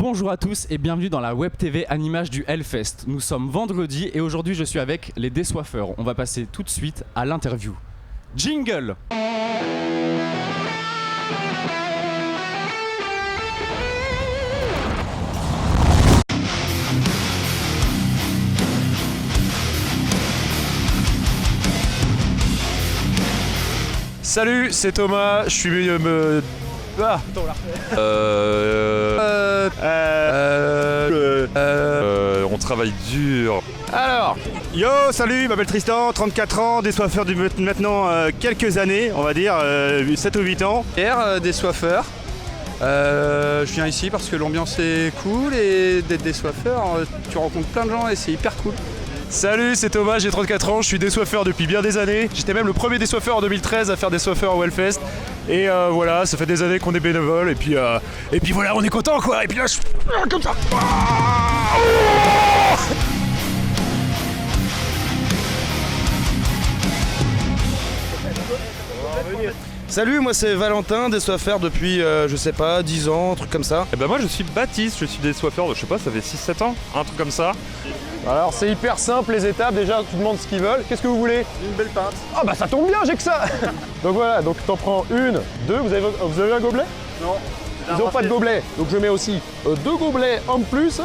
Bonjour à tous et bienvenue dans la web TV Animage du Hellfest. Nous sommes vendredi et aujourd'hui je suis avec les Désoiffeurs. On va passer tout de suite à l'interview. Jingle! Salut, c'est Thomas, je suis on travaille dur. Alors, yo, salut, je m'appelle Tristan, 34 ans, désoiffeur depuis maintenant quelques années, on va dire 7 ou 8 ans. Pierre, désoiffeur. Je viens ici parce que l'ambiance est cool et d'être désoiffeur, tu rencontres plein de gens et c'est hyper cool. Salut, c'est Thomas, j'ai 34 ans, je suis désoiffeur depuis bien des années. J'étais même le premier désoiffeur en 2013 à faire désoiffeur au Hellfest. Et voilà, ça fait des années qu'on est bénévole et puis voilà, on est content quoi. Et puis là, je comme ça. Salut, moi c'est Valentin, désoiffeur depuis je sais pas, 10 ans, un truc comme ça. Et ben moi je suis Baptiste, je suis désoiffeur, je sais pas, ça fait 6-7 ans, un truc comme ça. Alors c'est hyper simple les étapes, déjà tu demandes ce qu'ils veulent. Qu'est-ce que vous voulez? Une belle pinte. Ah bah ça tombe bien, j'ai que ça. Donc voilà, donc t'en prends une, deux, vous avez un gobelet? Non. Ils n'ont pas de gobelet, donc je mets aussi deux gobelets en plus.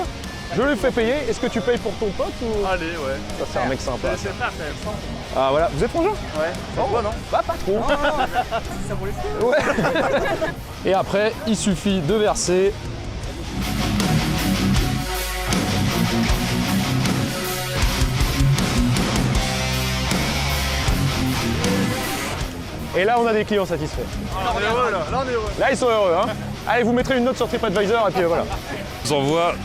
Je les fais payer. Est-ce que tu payes pour ton pote ou... Allez, ouais. Ça c'est un mec sympa. C'est pas faire ça. Ah voilà, vous êtes frangin? Ouais. Toi non? Bah pas trop. Ça vaut les fous. Ouais. Et après, il suffit de verser. Et là, on a des clients satisfaits. Là, on est heureux, là. Là, on est heureux. Là, ils sont heureux, hein. Allez, vous mettrez une note sur TripAdvisor et puis voilà.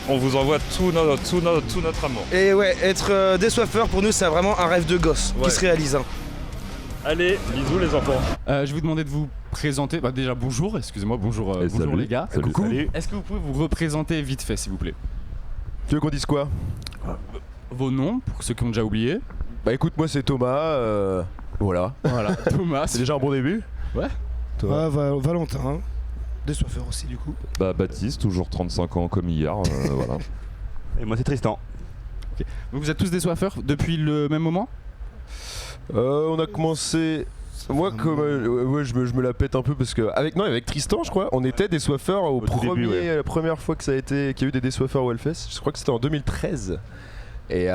On vous envoie tout notre amour. Et ouais, être désoiffeur pour nous c'est vraiment un rêve de gosse qui se réalise. Hein. Allez, bisous les enfants. Je vais vous demander de vous présenter. Bah, déjà bonjour, excusez-moi, bonjour, bonjour salut. les gars. Salut. Coucou. Salut. Est-ce que vous pouvez vous représenter vite fait s'il vous plaît? Tu veux qu'on dise quoi? Vos noms, pour ceux qui ont déjà oublié. Bah écoute, moi c'est Thomas, voilà. Voilà, Thomas. C'est déjà un bon début? Ouais. Toi. Valentin, désoiffeur aussi du coup. Bah Baptiste, toujours 35 ans comme hier, voilà. Et moi, c'est Tristan. Donc vous êtes tous désoiffeurs depuis le même moment? On a commencé... Moi comme ouais, je me la pète un peu parce que avec Tristan je crois on était désoiffeurs au tout début, ouais. la première fois qu'il y a eu des désoiffeurs au Hellfest, je crois que c'était en 2013 et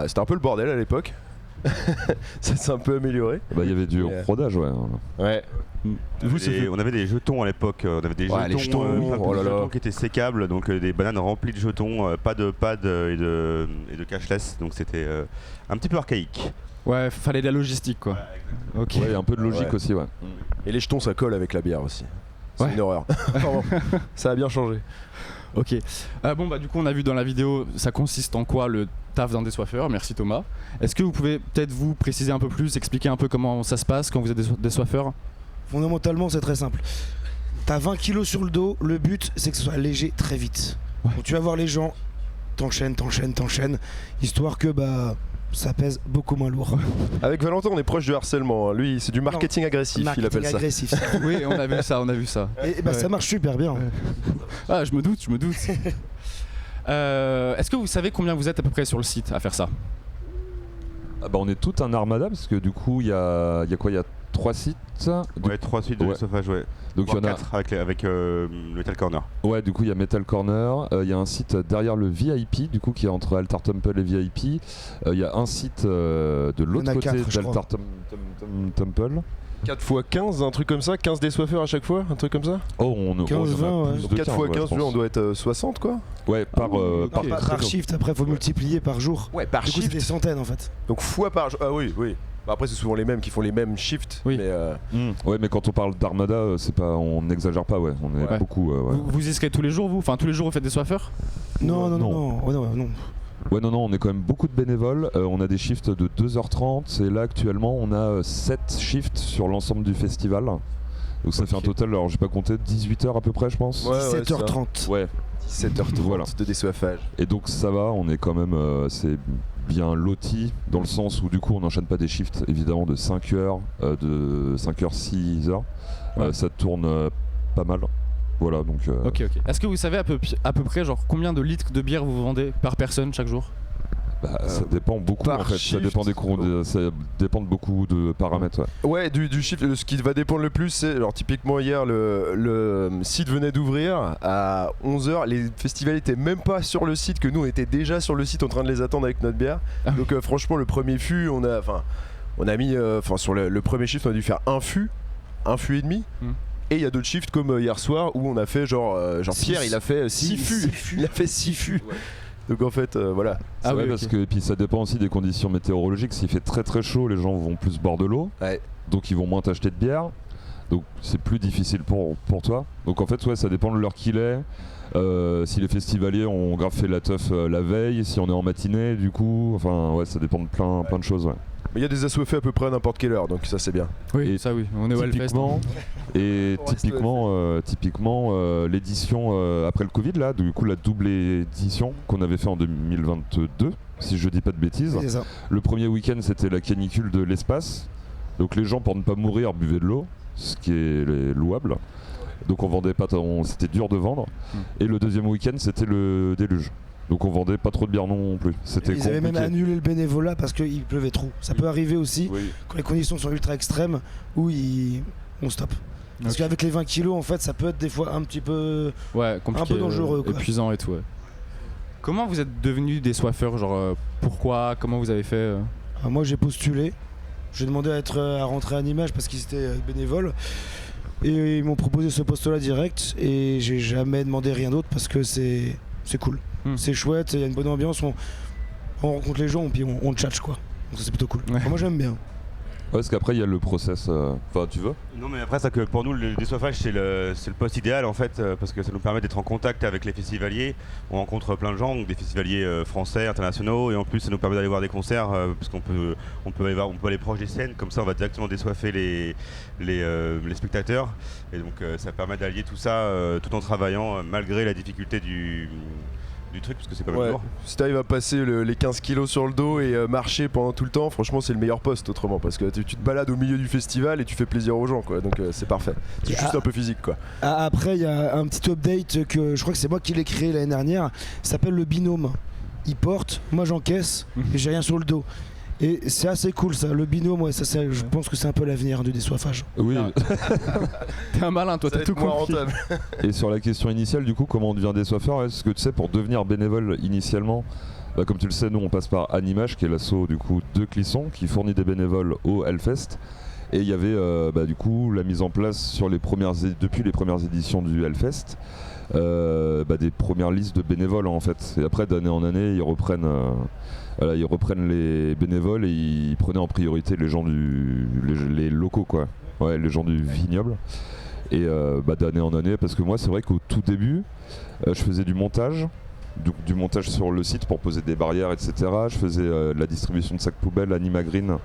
c'était un peu le bordel à l'époque. Ça s'est un peu amélioré. Bah il y avait du rodage, ouais. Ouais. On avait des jetons à l'époque, on avait des Ouais, les jetons, jetons, oh là là. jetons qui étaient sécables, donc des bananes remplies de jetons, pas de pad et de cashless, donc c'était un petit peu archaïque. Ouais, fallait de la logistique quoi. Ok. Ouais, il y a un peu de logique Ouais. aussi, ouais. Et les jetons ça colle avec la bière aussi. C'est Ouais. une horreur. Pardon. Ça a bien changé. Ok. Bon bah du coup on a vu dans la vidéo ça consiste en quoi le taf d'un désoiffeur. Merci Thomas. Est-ce que vous pouvez peut-être vous préciser un peu plus, expliquer un peu comment ça se passe quand vous êtes désoiffeur? Fondamentalement, c'est très simple. T'as 20 kilos sur le dos, le but c'est que ce soit léger très vite. Ouais. Donc tu vas voir les gens, t'enchaînes, histoire que ça pèse beaucoup moins lourd. Avec Valentin on est proche du harcèlement, hein. Lui c'est du marketing agressif, il Marketing appelle ça. agressif. Oui, on a vu ça. Et Ouais. ça marche super bien. Ah, je me doute. Est-ce que vous savez combien vous êtes à peu près sur le site à faire ça? Ah bah on est tout un armada parce que du coup il y a quoi? Il y a 3 sites. Ouais, 3 suites de Ouais. désoiffage, ouais. Donc il y en a 4 avec le Metal Corner. Ouais, du coup il y a Metal Corner, il y a un site derrière le VIP du coup qui est entre Altar Temple et VIP. Il y a un site de l'autre Il y en a côté 4, je d'Altar Temple. 4 x 15, un truc comme ça, 15 désoiffeurs à chaque fois, un truc comme ça. Oh, on 15, en a 20, ouais. plus de 4 x 15, je pense. on doit être 60 quoi. Ouais, par Par shift, après faut multiplier par jour. Ouais, par Du coup c'est des centaines en fait. Donc fois par jour. Ah oui. Bah, après c'est souvent les mêmes qui font les mêmes shifts. Oui. Mais Ouais, mais quand on parle d'armada, c'est pas, on n'exagère pas, ouais. On est Ouais. beaucoup. Ouais. Vous y serez tous les jours vous? Enfin tous les jours vous faites désoiffeur? Non. Ouais, non, on est quand même beaucoup de bénévoles. On a des shifts de 2h30 et là actuellement on a 7 shifts sur l'ensemble du festival. Donc ça fait un total, alors j'ai pas compté, 18h à peu près je pense. Ouais, 7h30. Ouais. 17h30 Voilà. de désoiffage. Et donc ça va, on est quand même c'est bien loti dans le sens où du coup on n'enchaîne pas des shifts évidemment de 5 heures, de 5h, 6h. Ouais. Ça tourne pas mal. Voilà, donc. Ok. Est-ce que vous savez à peu près genre combien de litres de bière vous vendez par personne chaque jour? Ça dépend beaucoup en fait, ça dépend ça dépend de beaucoup de paramètres. Ouais, du chiffre, ce qui va dépendre le plus, c'est alors typiquement hier le site venait d'ouvrir à 11h, les festivals étaient même pas sur le site, que nous on était déjà sur le site en train de les attendre avec notre bière. Donc franchement le premier fût, on a mis sur le premier shift on a dû faire un fût et demi. Et il y a d'autres shifts comme hier soir où on a fait genre Pierre il a fait 6 fûts. Il a fait 6 fûts. Ouais. Donc en fait voilà. Parce que et puis ça dépend aussi des conditions météorologiques. S'il fait très très chaud, les gens vont plus boire de l'eau. Ouais. Donc ils vont moins t'acheter de bière. Donc c'est plus difficile pour toi. Donc en fait ça dépend de l'heure qu'il est. Si les festivaliers ont grave fait la teuf la veille, si on est en matinée du coup, ça dépend de plein de choses. Ouais. Mais il y a des assoiffés à peu près à n'importe quelle heure, donc ça c'est bien. Oui, et ça oui, on est au Hellfest. Et typiquement l'édition après le Covid là, du coup la double édition qu'on avait fait en 2022, si je dis pas de bêtises. C'est ça. Le premier week-end c'était la canicule de l'espace, donc les gens pour ne pas mourir buvaient de l'eau, ce qui est louable. Donc on vendait pas, c'était dur de vendre. Et le deuxième week-end c'était le déluge. Donc on vendait pas trop de bière non plus. Ils avaient même annulé le bénévolat parce qu'il pleuvait trop. Ça peut arriver aussi quand les conditions sont ultra extrêmes où on stoppe. Parce qu'avec les 20 kilos en fait ça peut être des fois un petit peu compliqué, un peu dangereux épuisant et tout. Ouais. Comment vous êtes devenus des soifeurs, genre pourquoi, comment vous avez fait Moi j'ai postulé. J'ai demandé à rentrer à Nimage parce qu'ils étaient bénévoles. Et ils m'ont proposé ce poste-là direct et j'ai jamais demandé rien d'autre parce que c'est cool. C'est chouette, il y a une bonne ambiance, on rencontre les gens et puis on tchatche quoi. Donc ça c'est plutôt cool. Enfin, moi j'aime bien. Ouais, parce qu'après il y a le process. Enfin, tu veux? Non, mais après, ça que pour nous, le désoiffage, c'est le poste idéal en fait, parce que ça nous permet d'être en contact avec les festivaliers. On rencontre plein de gens, donc des festivaliers français, internationaux, et en plus, ça nous permet d'aller voir des concerts, parce qu'on peut aller proche des scènes, comme ça, on va directement désoiffer les spectateurs. Et donc, ça permet d'allier tout ça tout en travaillant, malgré la difficulté du truc, parce que c'est quand même lourd. Si t'arrives à passer les 15 kilos sur le dos et marcher pendant tout le temps, franchement c'est le meilleur poste autrement, parce que tu te balades au milieu du festival et tu fais plaisir aux gens quoi, donc c'est parfait. C'est juste un peu physique quoi. Après il y a un petit update que je crois que c'est moi qui l'ai créé l'année dernière, ça s'appelle le binôme. Il porte, moi j'encaisse et j'ai rien sur le dos. Et c'est assez cool ça, le binôme, je pense que c'est un peu l'avenir du désoiffage. Oui. T'es un malin, toi, t'as tout compris. Et sur la question initiale, du coup, comment on devient désoiffeur, est-ce que tu sais, pour devenir bénévole initialement, comme tu le sais, nous on passe par Animage, qui est l'asso du coup de Clisson, qui fournit des bénévoles au Hellfest. Et il y avait du coup la mise en place depuis les premières éditions du Hellfest, des premières listes de bénévoles en fait. Et après d'année en année, ils reprennent les bénévoles et ils prenaient en priorité les gens les locaux quoi. Ouais, les gens du vignoble. Et d'année en année, parce que moi c'est vrai qu'au tout début, je faisais du montage. Du montage sur le site pour poser des barrières, etc. Je faisais la distribution de sacs poubelles à Nimagreen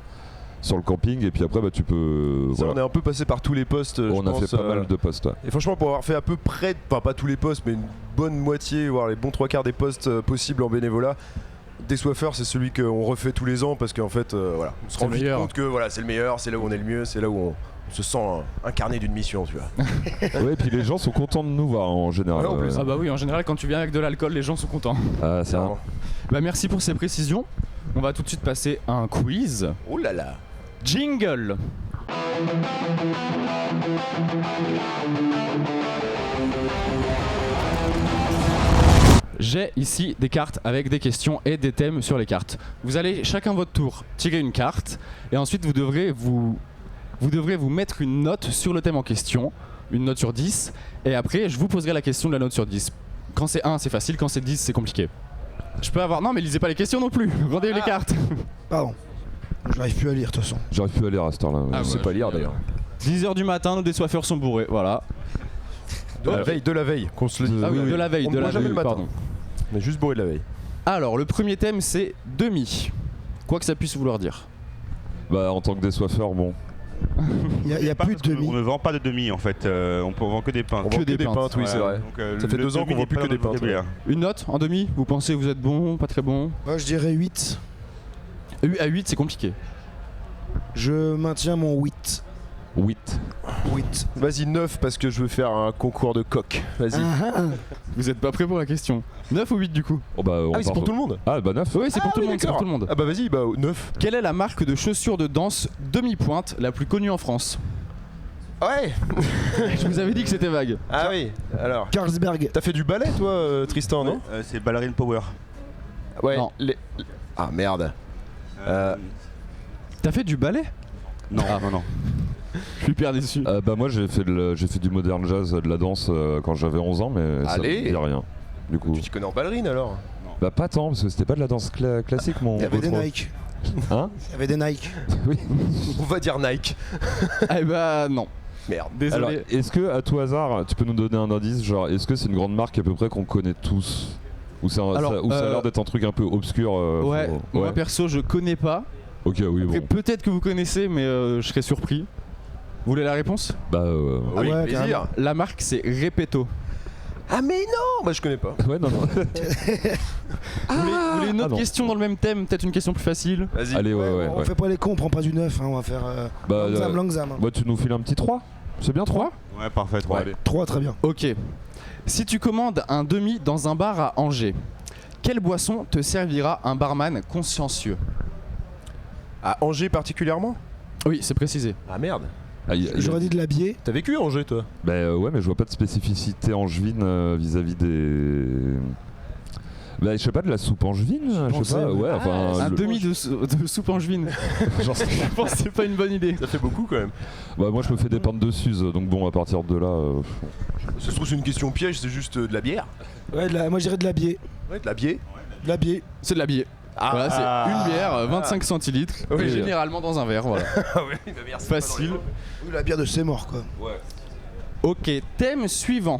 sur le camping, et puis après tu peux. On est un peu passé par tous les postes. On a fait pas mal de postes. Ouais. Et franchement, pour avoir fait à peu près, enfin pas tous les postes, mais une bonne moitié, voire les bons 3/4 des postes possibles en bénévolat, Désoiffeur, c'est celui qu'on refait tous les ans parce qu'en fait, on se rend vite compte que c'est le meilleur, c'est là où on est le mieux, c'est là où on se sent incarné d'une mission, tu vois. Ouais, et puis les gens sont contents de nous voir en général. Ouais, en plus. Ah bah oui, en général, quand tu viens avec de l'alcool, les gens sont contents. Ah, c'est vrai. Bah merci pour ces précisions. On va tout de suite passer à un quiz. Oh là là. Jingle. J'ai ici des cartes avec des questions et des thèmes sur les cartes. Vous allez chacun votre tour tirer une carte et ensuite vous devrez vous mettre une note sur le thème en question, une note sur 10, et après je vous poserai la question de la note sur 10. Quand c'est 1 c'est facile, quand c'est 10 c'est compliqué. Je peux avoir... Non mais lisez pas les questions non plus, rendez les cartes. Pardon, j'arrive plus à lire de toute façon. J'arrive plus à lire à cette heure-là. Je sais pas lire d'ailleurs. 10h du matin, nos désoiffeurs sont bourrés, voilà. De la veille, qu'on se le dise. Ah oui, de la veille, on ne boit jamais le matin. Pardon. On est juste bourré de la veille. Alors, le premier thème, c'est demi. Quoi que ça puisse vouloir dire. Bah, en tant que désoiffeur, bon. Il y a plus de demi. On ne vend pas de demi en fait, on vend que des pintes. On vend que des pintes, oui, c'est vrai. Donc, ça fait 2 ans qu'on vend plus que des pintes. Une note en demi? Vous pensez que vous êtes bon, pas très bon? Moi je dirais 8. À 8, c'est compliqué. Je maintiens mon 8. 8. 8. Vas-y, 9 parce que je veux faire un concours de coq. Vas-y. Vous êtes pas prêts pour la question. 9 ou 8 du coup? Oh bah, on Ah oui, c'est part pour au- tout le monde. Ah bah 9. Oui, c'est pour tout le monde, c'est pour d'accord. tout le monde. Ah bah vas-y, bah 9. Quelle est la marque de chaussures de danse demi-pointe la plus connue en France? Ouais. Je vous avais dit que c'était vague. Ah oui. Alors, Carlsberg. t'as fait du ballet toi, Tristan, non? C'est Ballerine Power. Ouais. Non. Ah merde. T'as fait du ballet? Non, Ah. non. Je suis hyper déçu. Bah moi j'ai fait du modern jazz, de la danse quand j'avais 11 ans, mais ça Allez. me dit rien. Du coup. Tu t'y connais en ballerine alors? Bah pas tant, parce que c'était pas de la danse classique mon Il y avait des votre- Nike. Hein? Il y avait des Nike. Oui. On va dire Nike. Eh bah non. Merde. Désolé. Alors, est-ce que à tout hasard, tu peux nous donner un indice, genre est-ce que c'est une grande marque à peu près qu'on connaît tous? Ou ça a l'air d'être un truc un peu obscur Ouais, moi perso je connais pas. Ok, oui, Après, bon. peut-être que vous connaissez, mais je serais surpris. Vous voulez la réponse? Bah Oui, ouais, plaisir. carrément. La marque c'est Repetto. Ah mais non, bah je connais pas. ouais, non. Vous voulez une autre non. question dans le même thème? Peut-être une question plus facile? Vas-y. Allez, ouais. On fait pas les cons, on prend pas du 9, hein, on va faire Bah, Langzam. Bah, tu nous files un petit 3. C'est bien 3? Ouais, parfait, 3. Ouais. 3, très bien. Ok. Si tu commandes un demi dans un bar à Angers, quelle boisson te servira un barman consciencieux? À Angers particulièrement? Oui, c'est précisé. Ah merde. J'aurais dit de la biais. T'as vécu à Angers toi? Bah ouais, mais je vois pas de spécificité angevine vis-à-vis des... Bah je sais pas, de la soupe angevine, je sais pas, pensais, ouais, enfin... Un le- demi de soupe angevine. J'en sais- Je pense que c'est pas une bonne idée. Ça fait beaucoup quand même. Bah moi je me fais des pintes de Suze, donc bon, à partir de là... Ça se trouve c'est une question piège, c'est juste de la bière. Ouais, moi je dirais de la biais. Ouais, de la bière. De la biais. C'est de la bière. Voilà, c'est une bière, 25 centilitres, Oui. et généralement dans un verre, voilà. Ah oui, bah merci. Facile. Oui, la bière de c'est mort quoi. Ok, thème suivant.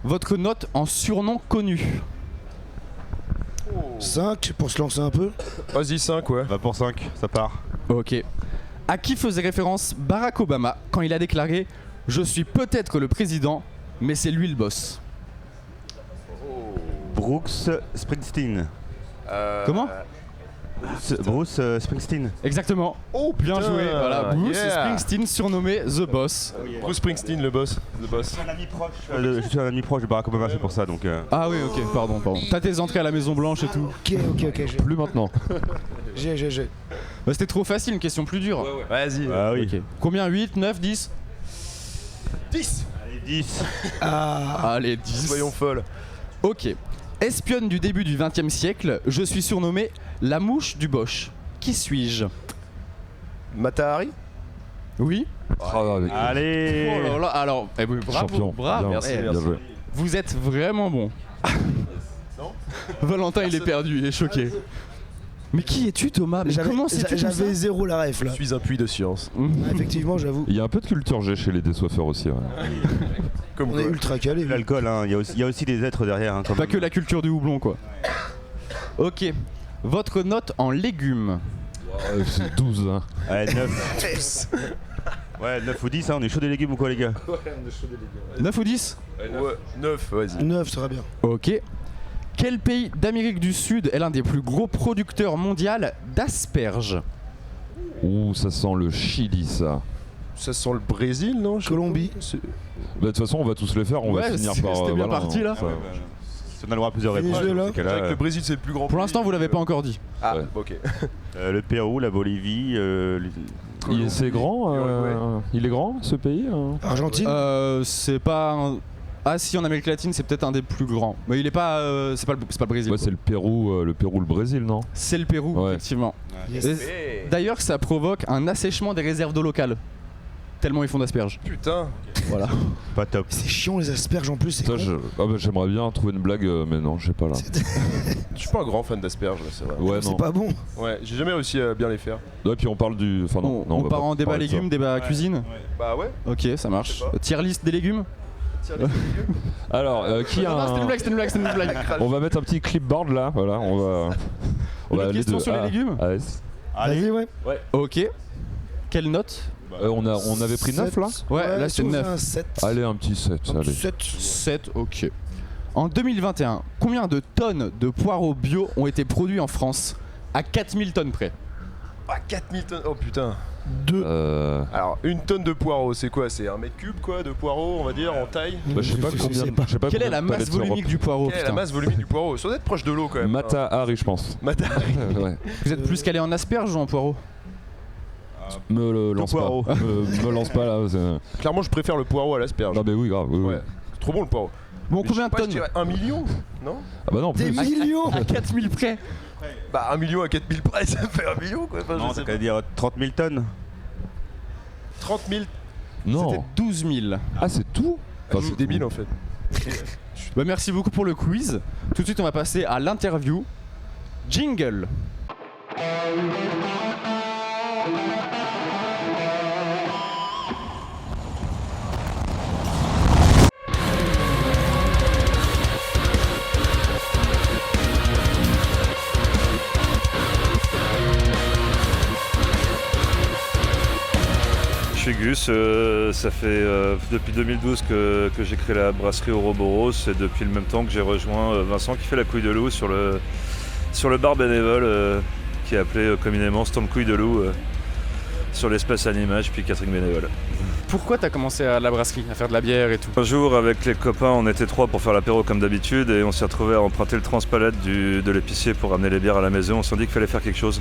Votre note en surnom connu. 5 pour se lancer un peu. Vas-y 5 ouais. Va pour 5, ça part. Ok. À qui faisait référence Barack Obama quand il a déclaré « Je suis peut-être le président, mais c'est lui le boss Brooks Springsteen. Comment Bruce Springsteen. ?» Exactement. Oh Bien joué, voilà. Bruce yeah. Springsteen surnommé The Boss. Bruce Springsteen le boss. The boss. Je suis un ami proche de Barack Obama, c'est pour ça donc. Ah oui, ok, pardon. T'as tes entrées à la Maison Blanche et tout. Ok, Plus maintenant. j'ai. Bah, c'était trop facile, une question plus dure. Vas-y. Ah oui. Ok. Combien? 8, 9, 10 10. Allez, 10. Allez, 10. Soyons folles. Ok. Espionne du début du XXe siècle, je suis surnommé la mouche du Bosch. Qui suis-je? Matahari. Oui. Allez. Oh là là, alors, eh oui, bravo, Champion. bravo. Bien, Eh, bien joué. Vous êtes vraiment bon. Non. Valentin, il est perdu, il est choqué. Mais qui es-tu, Thomas? Mais comment sais-tu tout ça? J'avais 0 la ref Je là. suis un puits de science. Ah, effectivement, j'avoue. Il y a un peu de culture G chez les désoiffeurs aussi. Ouais. Comme On est quoi. ultra calé. L'alcool, hein. Il y a aussi des êtres derrière. Hein, quand Pas même. que la culture du houblon, quoi. Ok. Votre note en légumes. C'est 12. Hein. Ouais, 9. Ouais, 9 ou 10, hein, on est chaud des légumes ou quoi, les gars? 9 ou 10? Ouais, 9, vas-y. 9, ça va bien. Ok. Quel pays d'Amérique du Sud est l'un des plus gros producteurs mondiaux d'asperges? Ouh, ça sent le Chili, ça. Ça sent le Brésil, non? Colombie. Bah, de toute façon, on va tous les faire, on Ouais, va finir c'était par. bien parti, là. ça- Si on a le droit à plusieurs réponses, Venezuela. dans ce cas-là, Je dirais que le Brésil c'est le plus grand. Pour l'instant, vous l'avez pas encore dit. Ah, Ouais. ok. le Pérou, la Bolivie, C'est grand Il est grand, ce pays Argentine. C'est pas un... Ah si, en Amérique latine, c'est peut-être un des plus grands. Mais il est pas... c'est pas le Brésil. Ouais, quoi. c'est le Pérou, le Brésil, non? C'est le Pérou, Ouais. effectivement. Yes. Et D'ailleurs, ça provoque un assèchement des réserves d'eau locales. Tellement ils font d'asperges. Putain. Voilà. pas top. C'est chiant les asperges en plus. C'est Ça, con. j'aimerais bien trouver une blague, mais non, j'ai pas là. Je suis pas un grand fan d'asperges, là, c'est vrai. Ouais, non. C'est pas bon. Ouais, j'ai jamais réussi à bien les faire. Ouais, puis on parle du. Enfin, non, On va part pas en débat parler de ça. légumes, débat cuisine. Bah ouais. Ok, ça marche. Je sais pas. Tier list des légumes. Alors, qui a Non, un... c'était une blague, c'était une blague, c'était une blague. On va mettre un petit clipboard là, voilà, on va Une autre aller question de sur les A légumes à S. Vas-y, ouais. Ok. Quelle note? On avait pris 9 là. Ouais, là, c'est si on fait 9. un 7. Allez, un petit 7, Un allez. petit 7. 7, ok. En 2021, combien de tonnes de poireaux bio ont été produits en France? À 4000 tonnes près. Ah, 4000 tonnes. Oh putain. 2. Alors, une tonne de poireaux, c'est quoi? C'est 1 mètre cube, quoi, de poireaux, on va dire, en taille? Bah, je sais pas combien. Je sais pas Quelle est la combien de masse palettes volumique du poireau? Quelle est la putain masse volumique du poireau? Ça doit être proche de l'eau, quand même. Mata Hari, je pense. Ouais. Vous êtes plus calé en asperges ou en poireau? Me le lance pas. poireau. Me lance pas là. Clairement, je préfère le poireau à l'asperge. Non, mais oui, grave. Oui, oui. Ouais. C'est trop bon, le poireau. Bon, Mais combien de je sais pas, tonnes? je dirais 1 million? Non? Ah bah non, Des plus. millions. À 4000 près. Bah, 1 million à 4000 près, ça fait 1 million, quoi. Enfin, Non, je sais ça pas. veut dire 30 000 tonnes. 30 000. Non. C'était 12 000. Ah, c'est tout? Enfin, c'est débile, en fait. Bah, merci beaucoup pour le quiz. Tout de suite, on va passer à l'interview. Jingle. Je suis Gus, ça fait depuis 2012 que j'ai créé la brasserie Ouroboros et depuis le même temps que j'ai rejoint Vincent qui fait la couille de loup sur le bar bénévole qui est appelé communément Stand Couille de loup sur l'espace à l'image puis catering bénévole. Pourquoi t'as commencé à la brasserie, à faire de la bière et tout? Un jour avec les copains on était 3 pour faire l'apéro comme d'habitude et on s'est retrouvé à emprunter le transpalette de l'épicier pour ramener les bières à la maison, on s'est dit qu'il fallait faire quelque chose.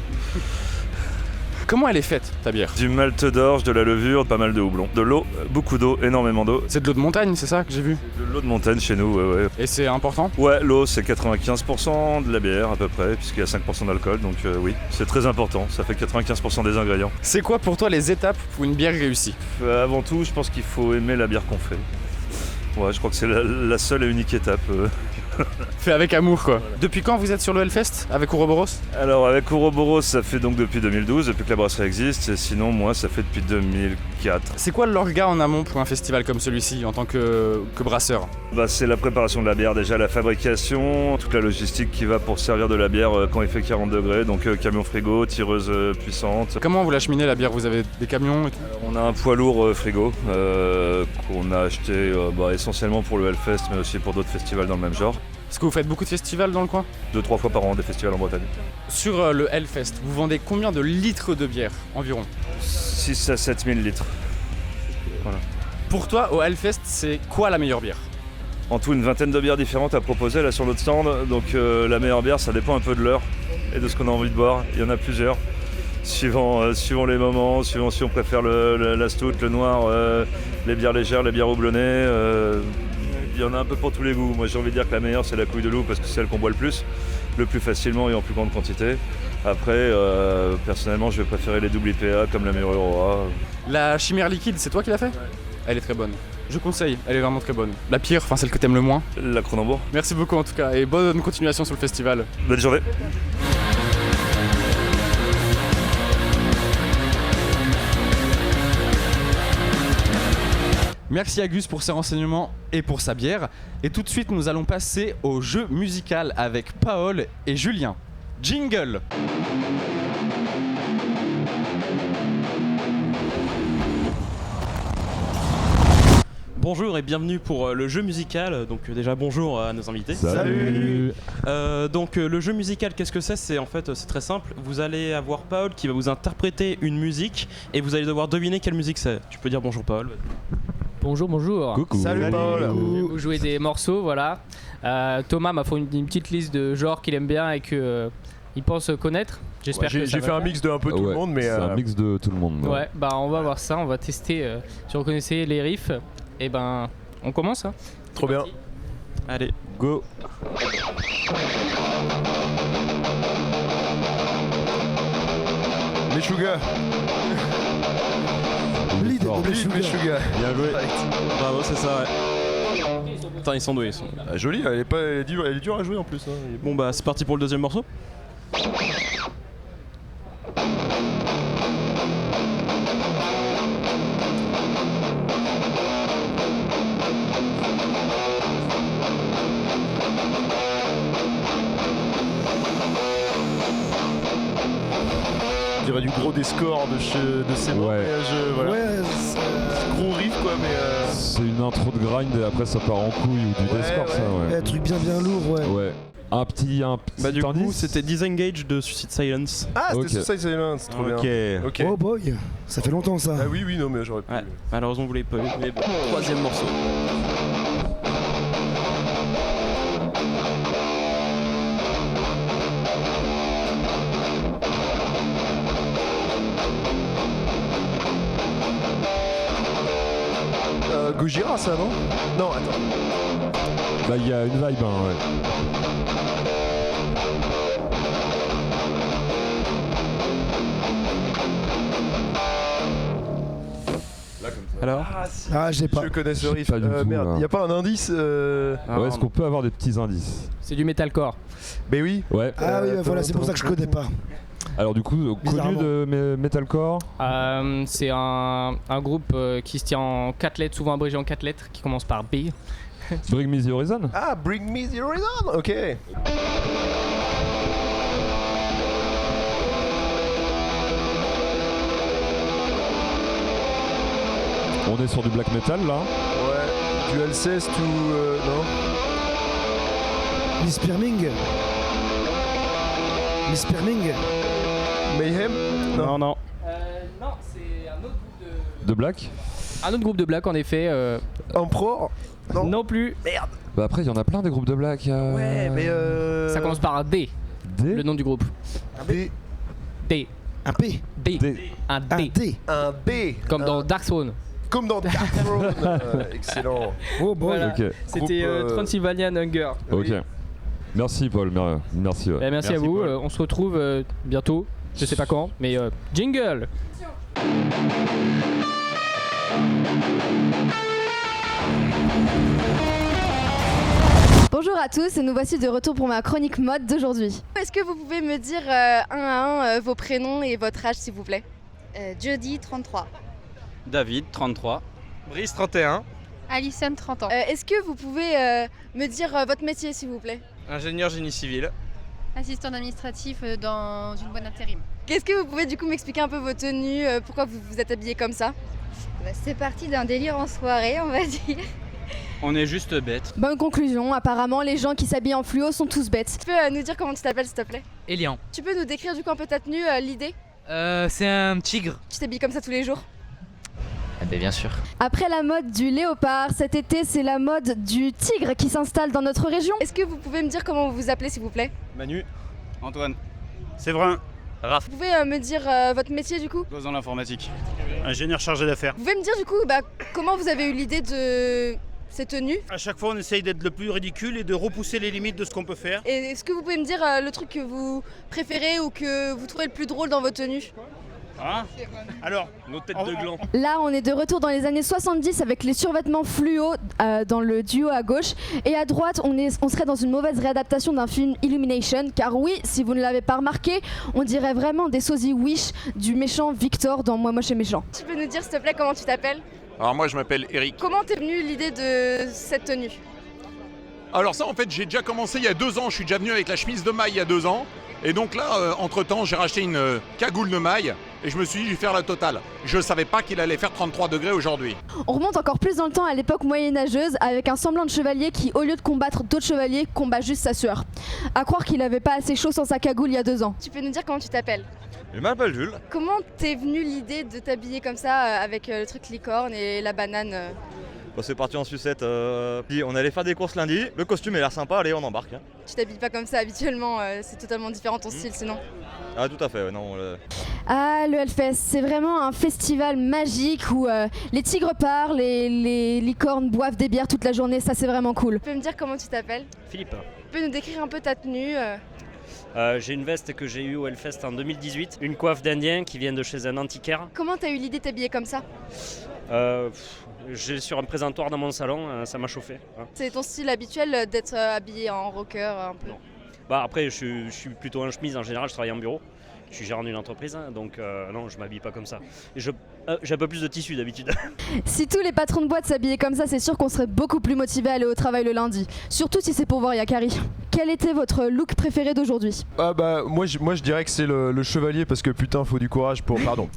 Comment elle est faite, ta bière? Du malt d'orge, de la levure, pas mal de houblon. De l'eau, beaucoup d'eau, énormément d'eau. C'est de l'eau de montagne, c'est ça que j'ai vu? De l'eau de montagne chez nous, ouais. Et c'est important? Ouais, l'eau c'est 95% de la bière à peu près, puisqu'il y a 5% d'alcool, donc oui, c'est très important, ça fait 95% des ingrédients. C'est quoi pour toi les étapes pour une bière réussie? Avant tout, je pense qu'il faut aimer la bière qu'on fait. Ouais, je crois que c'est la seule et unique étape. Fait avec amour quoi. Depuis quand vous êtes sur le Hellfest avec Ouroboros? Alors avec Ouroboros, ça fait donc depuis 2012, depuis que la brasserie existe, et sinon moi ça fait depuis 2004. C'est quoi l'orga en amont pour un festival comme celui-ci en tant que brasseur? Bah, c'est la préparation de la bière, déjà la fabrication, toute la logistique qui va pour servir de la bière quand il fait 40 degrés, donc camion frigo, tireuse puissante. Comment vous l'acheminez la bière? Vous avez des camions et tout? On a un poids lourd frigo qu'on a acheté essentiellement pour le Hellfest mais aussi pour d'autres festivals dans le même genre. Est-ce que vous faites beaucoup de festivals dans le coin? 2-3 fois par an des festivals en Bretagne. Sur le Hellfest, vous vendez combien de litres de bière environ? 6 à 7 000 litres. Voilà. Pour toi, au Hellfest, c'est quoi la meilleure bière? En tout, une vingtaine de bières différentes à proposer là sur notre stand. Donc la meilleure bière, ça dépend un peu de l'heure et de ce qu'on a envie de boire. Il y en a plusieurs. Suivant les moments, suivant si on préfère la stout, le noir, les bières légères, les bières houblonnées. Il y en a un peu pour tous les goûts. Moi j'ai envie de dire que la meilleure c'est la couille de loup parce que c'est celle qu'on boit le plus facilement et en plus grande quantité. Après, personnellement je vais préférer les double IPA comme la Mururoa. La chimère liquide, c'est toi qui l'as fait? Elle est très bonne. Je conseille, elle est vraiment très bonne. La pire, enfin celle que t'aimes le moins? La Cronenbourg. Merci beaucoup en tout cas et bonne continuation sur le festival. Bonne journée. Merci à Gus pour ses renseignements et pour sa bière. Et tout de suite, nous allons passer au jeu musical avec Paul et Julien. Jingle! Bonjour et bienvenue pour le jeu musical. Donc déjà bonjour à nos invités. Salut. Donc le jeu musical, qu'est-ce que c'est? C'est très simple. Vous allez avoir Paul qui va vous interpréter une musique et vous allez devoir deviner quelle musique c'est. Tu peux dire bonjour Paul. Bonjour, bonjour. Coucou. Salut, Paul. Je vais vous jouer des morceaux, voilà. Thomas m'a fait une petite liste de genres qu'il aime bien et que il pense connaître. J'espère que ça J'ai va fait un faire. mix de un peu tout le monde, mais C'est un mix de tout le monde. Ouais, bah on va voir ça, on va tester si vous reconnaissez les riffs. Et ben, on commence hein. trop bien. Allez. Go. Meshuggah. Bleed Meshuggah. Bien joué. Bravo, c'est ça, ouais. Putain, ils sont doués. Ah, jolie, elle est dure à jouer en plus. Hein. Bon bah c'est parti pour le deuxième morceau. On dirait du gros des scores de ces Ouais. voilà. Ouais, C'est gros riff quoi, mais C'est une intro de grind et après ça part en couille ou du Ouais, deathcore, ça, ouais. un truc bien lourd, ouais. Ouais. Un petit Bah du coup indice. c'était Disengage de Suicide Silence. Ah, c'était Ok. Suicide Silence, trop bien. Ok. Oh boy, ça fait longtemps ça. Ah oui, oui, non, mais j'aurais pu. Ouais, malheureusement vous l'avez pas eu, mais bon, troisième morceau. Gojira, ça, non? Non, attends. Bah il y a une vibe, hein, ouais. Alors Ah, j'ai pas. Je connais ce riff. Pas du tout, Merde, là. y a pas un indice Ouais, est-ce qu'on peut avoir des petits indices? C'est du metalcore. Mais oui. Ouais. Ah oui, bah voilà, c'est pour ça que je connais pas. Alors du coup, connu Bizarrement. de metalcore? C'est un groupe qui se tient en 4 lettres, souvent abrégé en 4 lettres, qui commence par B. Bring Me The Horizon? Ah, Bring Me The Horizon. Ok. On est sur du black metal là. Ouais. Du Alceste ou non? Miss Pirming. Miss Pirming. Mayhem? Non, non. Non, c'est un autre groupe De black? Un autre groupe de black en effet. Emperor? Non plus. Merde. Bah après il y en a plein des groupes de black. Ouais, mais Ça commence par un D. D? Le nom du groupe. D. D. Un P. D. D. Un Un D. D. Un D. Comme dans Dark Throne. Comme dans Dark Throne. Excellent. Oh boy. Voilà. Ok. C'était Groupe, Transylvanian Hunger. Ok. Merci Paul, merci. Ouais. Merci à vous. On se retrouve bientôt. Je sais pas quand, mais jingle. Bonjour à tous et nous voici de retour pour ma chronique mode d'aujourd'hui. Est-ce que vous pouvez me dire un à un vos prénoms et votre âge s'il vous plaît? Jody, 33. David, 33. Brice, 31. Alison, 30 ans. Est-ce que vous pouvez me dire votre métier s'il vous plaît? Ingénieur génie civil. Assistant administratif dans une boîte d'intérim. Est-ce que vous pouvez du coup m'expliquer un peu vos tenues, pourquoi vous vous êtes habillé comme ça? C'est parti d'un délire en soirée, on va dire. On est juste bêtes. Bonne conclusion, apparemment les gens qui s'habillent en fluo sont tous bêtes. Tu peux nous dire comment tu t'appelles s'il te plaît? Elian. Tu peux nous décrire du coup un peu ta tenue, l'idée? C'est un tigre. Tu t'habilles comme ça tous les jours? Ah ben bien sûr. Après la mode du léopard, cet été c'est la mode du tigre qui s'installe dans notre région. Est-ce que vous pouvez me dire comment vous vous appelez s'il vous plaît? Manu. Antoine. Séverin. Raph. Vous pouvez me dire votre métier du coup? Bosse dans l'informatique. Ingénieur chargé d'affaires. Vous pouvez me dire du coup comment vous avez eu l'idée de ces tenues? À chaque fois, on essaye d'être le plus ridicule et de repousser les limites de ce qu'on peut faire. Et est-ce que vous pouvez me dire le truc que vous préférez ou que vous trouvez le plus drôle dans votre tenue? Hein? Alors, nos têtes de gland. Là, on est de retour dans les années 70 avec les survêtements fluo dans le duo à gauche. Et à droite, on serait dans une mauvaise réadaptation d'un film Illumination. Car oui, si vous ne l'avez pas remarqué, on dirait vraiment des sosies Wish du méchant Victor dans Moi Moche et Méchant. Tu peux nous dire s'il te plaît comment tu t'appelles? Alors moi je m'appelle Eric. Comment t'es venue l'idée de cette tenue? Alors ça en fait j'ai déjà commencé il y a 2 ans, je suis déjà venu avec la chemise de maille il y a 2 ans. Et donc là, entre-temps, j'ai racheté une cagoule de maille et je me suis dit, je vais faire la totale. Je savais pas qu'il allait faire 33 degrés aujourd'hui. On remonte encore plus dans le temps à l'époque moyenâgeuse avec un semblant de chevalier qui, au lieu de combattre d'autres chevaliers, combat juste sa sueur. À croire qu'il avait pas assez chaud sans sa cagoule il y a 2 ans. Tu peux nous dire comment tu t'appelles? Je m'appelle Jules. Comment t'es venue l'idée de t'habiller comme ça avec le truc licorne et la banane? Bon, c'est parti en sucette. Puis on allait faire des courses lundi. Le costume a l'air sympa, allez on embarque. Hein. Tu t'habilles pas comme ça habituellement, c'est totalement différent ton style sinon. Ah tout à fait, ouais, non. Ah, le Hellfest, c'est vraiment un festival magique où les tigres parlent et les licornes boivent des bières toute la journée, ça c'est vraiment cool. Tu peux me dire comment tu t'appelles? Philippe. Tu peux nous décrire un peu ta tenue? J'ai une veste que j'ai eue au Hellfest en 2018, une coiffe d'Indien qui vient de chez un antiquaire. Comment t'as eu l'idée de t'habiller comme ça? J'ai sur un présentoir dans mon salon, ça m'a chauffé. Hein. C'est ton style habituel d'être habillé en rocker un peu? Non. Bah après je suis plutôt en chemise en général, je travaille en bureau. Je suis gérant d'une entreprise, hein, donc non, je m'habille pas comme ça. J'ai un peu plus de tissu d'habitude. Si tous les patrons de boîte s'habillaient comme ça, c'est sûr qu'on serait beaucoup plus motivés à aller au travail le lundi. Surtout si c'est pour voir Yakari. Quel était votre look préféré d'aujourd'hui? Ah bah moi je dirais que c'est le chevalier parce que putain faut du courage pour... Pardon.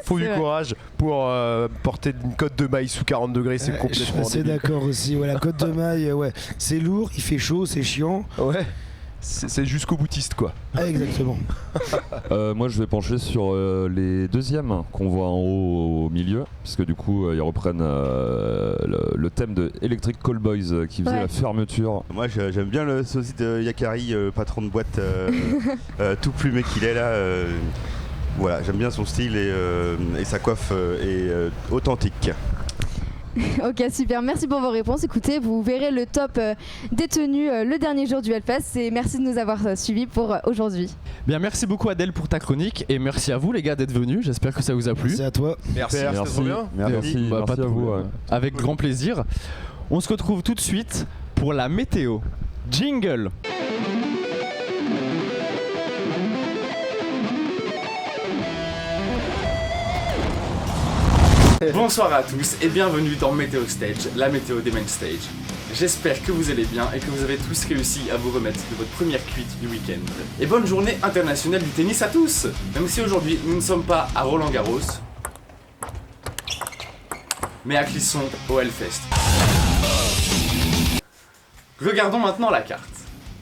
Faut du courage pour porter une cotte de maille sous 40 degrés, c'est complètement... Je suis assez d'accord aussi, ouais, la cotte de maille, ouais. C'est lourd, il fait chaud, c'est chiant. Ouais. c'est jusqu'au boutiste quoi. Ah, exactement. Moi je vais pencher sur les deuxièmes qu'on voit en haut au milieu, puisque du coup ils reprennent le thème de Electric Callboys qui faisait la fermeture. Moi j'aime bien le sosie de Yakari, patron de boîte tout plumé qu'il est là. Voilà, j'aime bien son style et sa coiffe est authentique. Ok, super, merci pour vos réponses. Écoutez, vous verrez le top des tenues le dernier jour du Hellfest et merci de nous avoir suivis pour aujourd'hui. Bien, merci beaucoup Adèle pour ta chronique et merci à vous les gars d'être venus, j'espère que ça vous a plu. Merci à toi. Merci, c'était trop bien. Merci, Bah, merci pas de à vous. problème. Avec grand plaisir. On se retrouve tout de suite pour la météo. Jingle. Bonsoir à tous et bienvenue dans Météo Stage, la météo des main stage. J'espère que vous allez bien et que vous avez tous réussi à vous remettre de votre première cuite du week-end. Et bonne journée internationale du tennis à tous. Même si aujourd'hui nous ne sommes pas à Roland-Garros, mais à Clisson au Hellfest. Regardons maintenant la carte.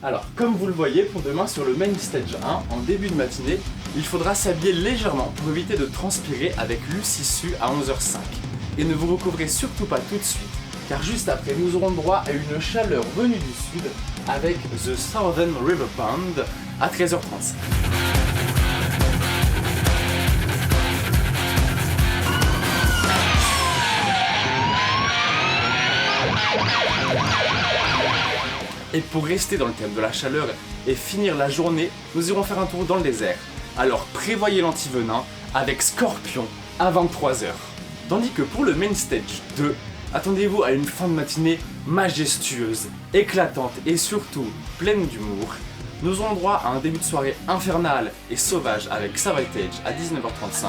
Alors, comme vous le voyez, pour demain sur le main stage 1, en début de matinée, il faudra s'habiller légèrement pour éviter de transpirer avec l'U6U à 11h05. Et ne vous recouvrez surtout pas tout de suite, car juste après, nous aurons droit à une chaleur venue du sud avec The Southern River Band à 13h35. Et pour rester dans le thème de la chaleur et finir la journée, nous irons faire un tour dans le désert. Alors prévoyez l'antivenin avec Scorpion à 23h. Tandis que pour le main stage 2, attendez-vous à une fin de matinée majestueuse, éclatante et surtout pleine d'humour. Nous aurons droit à un début de soirée infernal et sauvage avec Savatage à 19h35.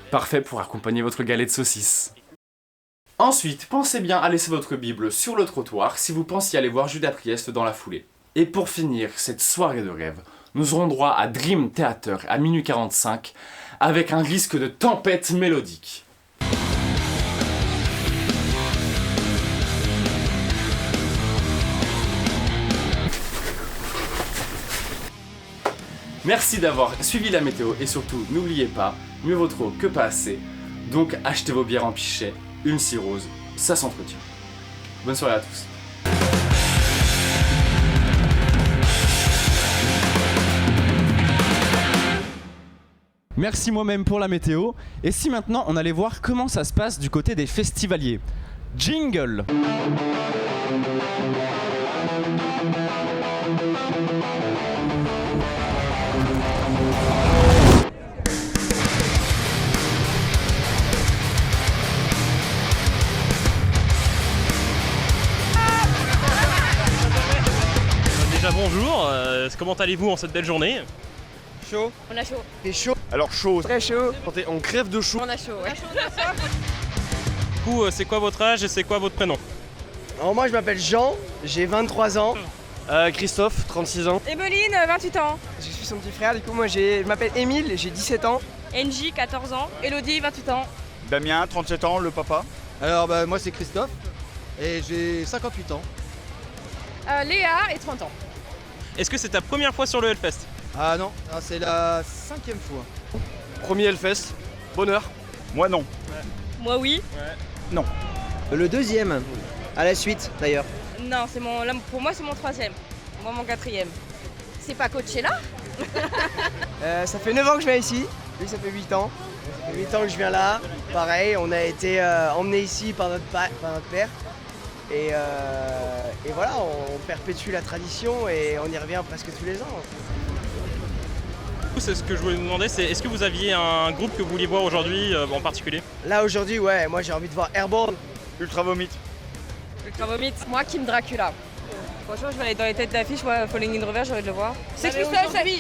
Parfait pour accompagner votre galette de saucisse. Ensuite, pensez bien à laisser votre Bible sur le trottoir si vous pensiez aller voir Judas Priest dans la foulée. Et pour finir cette soirée de rêve, nous aurons droit à Dream Theater à minuit 45 avec un risque de tempête mélodique. Merci d'avoir suivi la météo et surtout n'oubliez pas, mieux vaut trop que pas assez, donc achetez vos bières en pichet, une cirrhose, ça s'entretient. Bonne soirée à tous. Merci moi-même pour la météo, et si maintenant on allait voir comment ça se passe du côté des festivaliers. Jingle! Déjà bonjour, comment allez-vous en cette belle journée? Chaud. On a chaud. C'est chaud. Alors chaud. Très chaud. On crève de chaud. On a chaud, ouais. Du coup, c'est quoi votre âge et c'est quoi votre prénom? Alors moi je m'appelle Jean, j'ai 23 ans. Christophe, 36 ans. Emeline, 28 ans. Je suis son petit frère, du coup moi je m'appelle Émile, j'ai 17 ans. NJ, 14 ans. Elodie, 28 ans. Damien, 37 ans, le papa. Alors moi c'est Christophe et j'ai 58 ans. Léa et 30 ans. Est-ce que c'est ta première fois sur le Hellfest? Ah non, c'est la 5e fois. Premier Hellfest, bonheur. Moi non. Moi oui. Non. Le deuxième, à la suite d'ailleurs. Non, là, pour moi c'est mon 3e. Moi mon 4e. C'est pas Coachella? Ça fait 9 ans que je viens ici, lui ça fait 8 ans. Ça fait 8 ans que je viens là. Pareil, on a été emmenés ici par notre père. Et voilà, on perpétue la tradition et on y revient presque tous les ans. C'est ce que je voulais vous demander, c'est est-ce que vous aviez un groupe que vous vouliez voir aujourd'hui en particulier? Là aujourd'hui, ouais, moi j'ai envie de voir Airborne. Ultra Vomit. Ultra Vomit. Moi Kim Dracula. Franchement, je vais aller dans les têtes d'affiche, moi Falling in Reverse, j'ai envie de le voir. C'est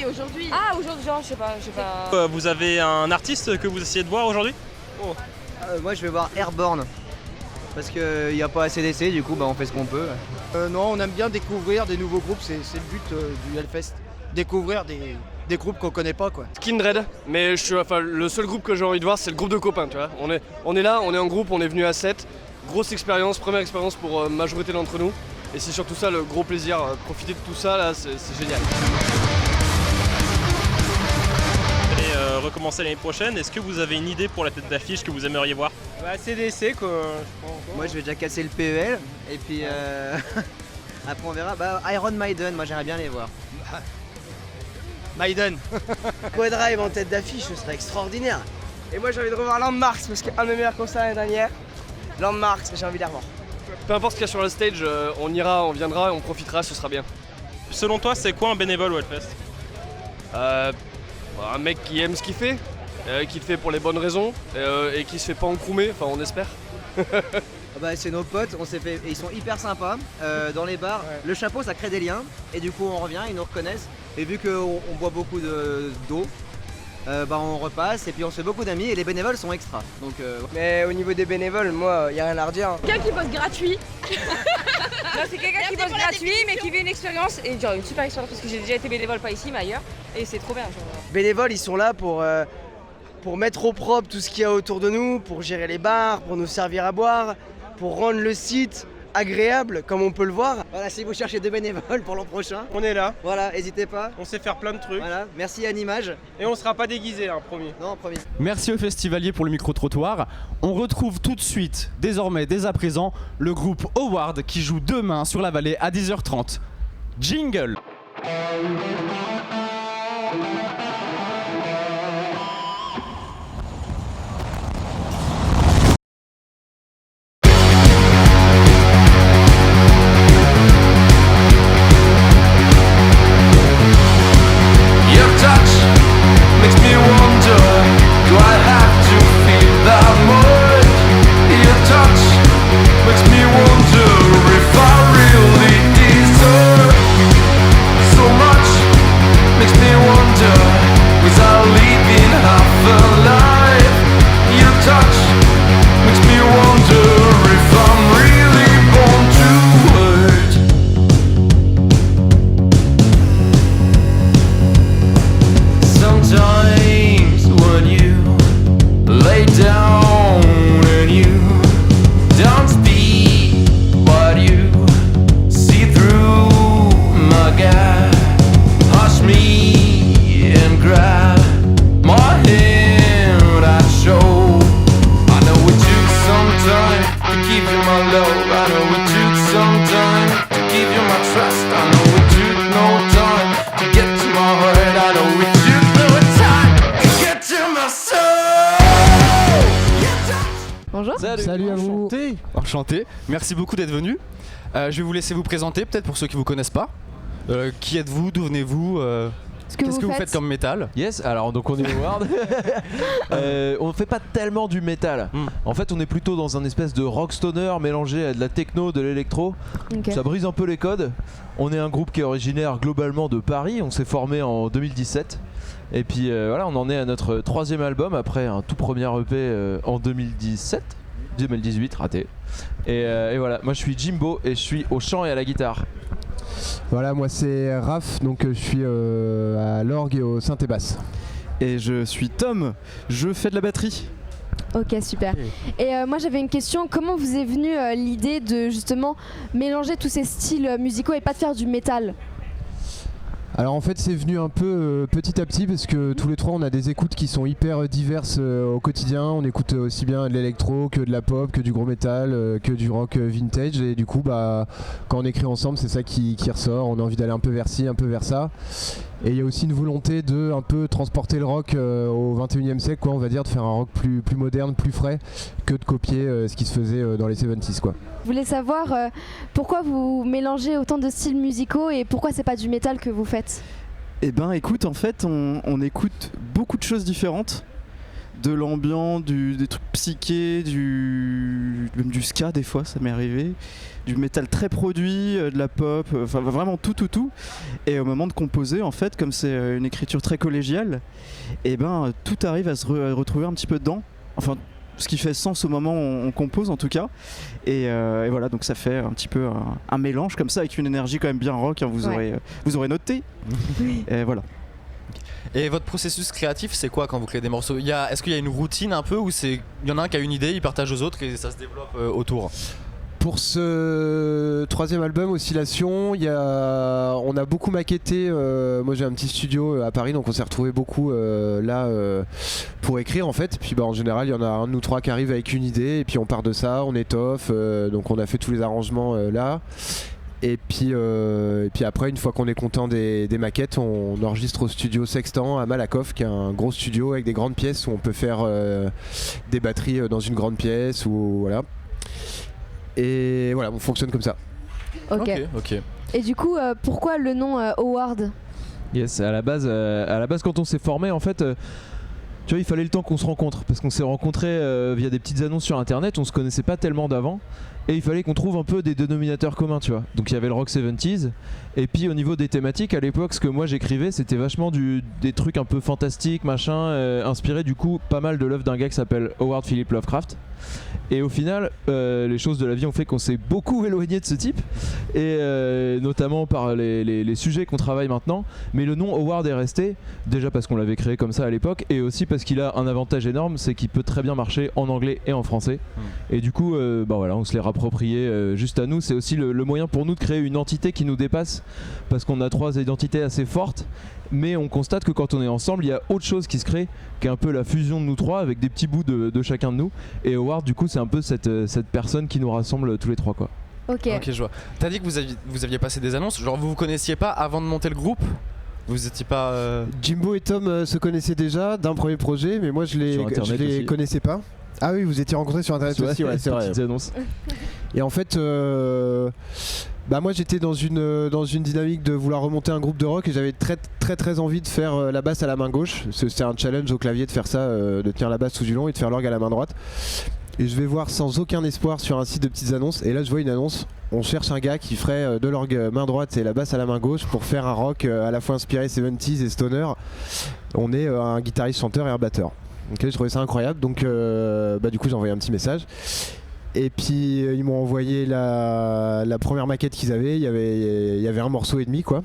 aujourd'hui. Ah, aujourd'hui, genre, je sais pas. Vous avez un artiste que vous essayez de voir aujourd'hui? Moi je vais voir Airborne. Parce qu'il n'y a pas assez d'essais, du coup on fait ce qu'on peut. Non, on aime bien découvrir des nouveaux groupes, c'est le but du Hellfest. Découvrir des groupes qu'on connaît pas, quoi. Kindred, mais le seul groupe que j'ai envie de voir, c'est le groupe de copains, tu vois. On est là, on est en groupe, on est venu à 7. Grosse expérience, première expérience pour majorité d'entre nous. Et c'est surtout ça le gros plaisir, profiter de tout ça, là, c'est génial. Vous allez recommencer l'année prochaine. Est-ce que vous avez une idée pour la tête d'affiche que vous aimeriez voir? CDC, quoi. Moi, je vais déjà casser le PEL, et puis après on verra. Iron Maiden, moi j'aimerais bien les voir. Maiden. Quadrive en tête d'affiche, ce serait extraordinaire. Et moi j'ai envie de revoir Landmarks, parce qu'un de mes meilleurs concerts l'année dernière, Landmarks, j'ai envie de les revoir. Peu importe ce qu'il y a sur le stage, on ira, on viendra, on profitera, ce sera bien. Selon toi, c'est quoi un bénévole au Hellfest? Un mec qui aime ce qu'il fait, qui le fait pour les bonnes raisons, et qui se fait pas encroumer, enfin on espère. C'est nos potes, ils sont hyper sympas dans les bars. Ouais. Le chapeau, ça crée des liens, et du coup on revient, ils nous reconnaissent. Et vu qu'on boit beaucoup d'eau, on repasse et puis on se fait beaucoup d'amis et les bénévoles sont extra. Donc, Mais au niveau des bénévoles, moi, y a rien à redire. Quelqu'un qui bosse gratuit. Non, c'est quelqu'un qui bosse gratuit mais qui vit une expérience, et genre une super expérience parce que j'ai déjà été bénévole, pas ici mais ailleurs, et c'est trop bien. Bénévoles, ils sont là pour mettre au propre tout ce qu'il y a autour de nous, pour gérer les bars, pour nous servir à boire, pour rendre le site agréable comme on peut le voir. Voilà, si vous cherchez des bénévoles pour l'an prochain, on est là. Voilà, n'hésitez pas. On sait faire plein de trucs. Voilà, merci Animage. Et on sera pas déguisé, hein, promis. Non, promis. Merci aux festivaliers pour le micro-trottoir. On retrouve tout de suite, désormais, dès à présent, le groupe Howard qui joue demain sur la vallée à 10h30. Jingle. Salut à vous. Enchanté. Merci beaucoup d'être venu. Je vais vous laisser vous présenter, peut-être pour ceux qui vous connaissent pas. Qui êtes-vous? D'où venez-vous? Qu'est-ce que vous faites comme métal? Yes, alors donc on est Howard. On fait pas tellement du métal. En fait, on est plutôt dans un espèce de rock stoner mélangé à de la techno, de l'électro. Okay. Ça brise un peu les codes. On est un groupe qui est originaire globalement de Paris. On s'est formé en 2017. Et puis voilà, on en est à notre 3e album après un tout premier EP en 2018, raté. Et voilà, moi je suis Jimbo et je suis au chant et à la guitare. Voilà, moi c'est Raph, donc je suis à l'orgue et au synthé basse. Et je suis Tom, je fais de la batterie. Ok, super. Et moi j'avais une question, comment vous est venue l'idée de justement mélanger tous ces styles musicaux et pas de faire du métal? Alors en fait c'est venu un peu petit à petit parce que tous les trois on a des écoutes qui sont hyper diverses au quotidien. On écoute aussi bien de l'électro que de la pop, que du gros métal, que du rock vintage, et du coup quand on écrit ensemble c'est ça qui ressort. On a envie d'aller un peu vers ci, un peu vers ça. Et il y a aussi une volonté de un peu transporter le rock au 21e siècle, quoi, on va dire, de faire un rock plus moderne, plus frais, que de copier ce qui se faisait dans les 70s, quoi. Je voulais savoir pourquoi vous mélangez autant de styles musicaux et pourquoi c'est pas du métal que vous faites? Eh ben écoute, en fait on écoute beaucoup de choses différentes. De l'ambiant, des trucs psychés, même du ska des fois, ça m'est arrivé, du métal très produit, de la pop, enfin vraiment tout. Et au moment de composer, en fait, comme c'est une écriture très collégiale, et ben tout arrive à se retrouver un petit peu dedans. Enfin, ce qui fait sens au moment où on compose en tout cas. Et voilà, donc ça fait un petit peu un mélange comme ça avec une énergie quand même bien rock, hein, vous aurez noté. Et voilà. Et votre processus créatif, c'est quoi quand vous créez des morceaux? Est-ce qu'il y a une routine un peu, ou il y en a un qui a une idée, il partage aux autres et ça se développe autour? Pour ce 3e album, Oscillation, on a beaucoup maquetté. Moi j'ai un petit studio à Paris, donc on s'est retrouvé beaucoup là pour écrire en fait. Puis en général, il y en a un de nous 3 qui arrive avec une idée, et puis on part de ça, on étoffe. Donc on a fait tous les arrangements là. Et puis après, une fois qu'on est content des maquettes, on enregistre au studio Sextant à Malakoff, qui est un gros studio avec des grandes pièces où on peut faire des batteries dans une grande pièce, ou voilà. Et voilà, on fonctionne comme ça. Ok. Et du coup, pourquoi le nom Howard? Yes, à la base, quand on s'est formé, en fait, tu vois, il fallait le temps qu'on se rencontre, parce qu'on s'est rencontrés via des petites annonces sur internet, on se connaissait pas tellement d'avant, et il fallait qu'on trouve un peu des dénominateurs communs, tu vois. Donc il y avait le rock 70s, et puis au niveau des thématiques, à l'époque, ce que moi j'écrivais, c'était vachement des trucs un peu fantastiques, machin, inspiré du coup pas mal de l'œuvre d'un gars qui s'appelle Howard Philip Lovecraft. Et au final, les choses de la vie ont fait qu'on s'est beaucoup éloigné de ce type, et notamment par les sujets qu'on travaille maintenant. Mais le nom Howard est resté, déjà parce qu'on l'avait créé comme ça à l'époque, et aussi parce qu'il a un avantage énorme, c'est qu'il peut très bien marcher en anglais et en français. Et du coup, voilà, on se l'est approprié juste à nous. C'est aussi le moyen pour nous de créer une entité qui nous dépasse, parce qu'on a 3 identités assez fortes. Mais on constate que quand on est ensemble, il y a autre chose qui se crée, qui est un peu la fusion de nous 3 avec des petits bouts de chacun de nous. Et Howard, du coup, c'est un peu cette personne qui nous rassemble tous les 3, quoi. Ok, je vois. T'as dit que vous aviez passé des annonces, genre vous connaissiez pas avant de monter le groupe? Vous étiez pas... Jimbo et Tom se connaissaient déjà d'un premier projet, mais moi je les connaissais pas. Ah oui, vous étiez rencontrés sur internet aussi, ouais, c'est vrai. Annonces. Et en fait, moi j'étais dans une dynamique de vouloir remonter un groupe de rock, et j'avais très envie de faire la basse à la main gauche. C'était un challenge au clavier de faire ça, de tenir la basse sous du long et de faire l'orgue à la main droite. Et je vais voir sans aucun espoir sur un site de petites annonces, et là je vois une annonce, on cherche un gars qui ferait de l'orgue main droite et la basse à la main gauche pour faire un rock à la fois inspiré 70s et stoner. On est un guitariste, chanteur et un batteur. Ok, je trouvais ça incroyable, donc du coup j'ai envoyé un petit message. Et puis ils m'ont envoyé la première maquette qu'ils avaient, il y avait un morceau et demi quoi.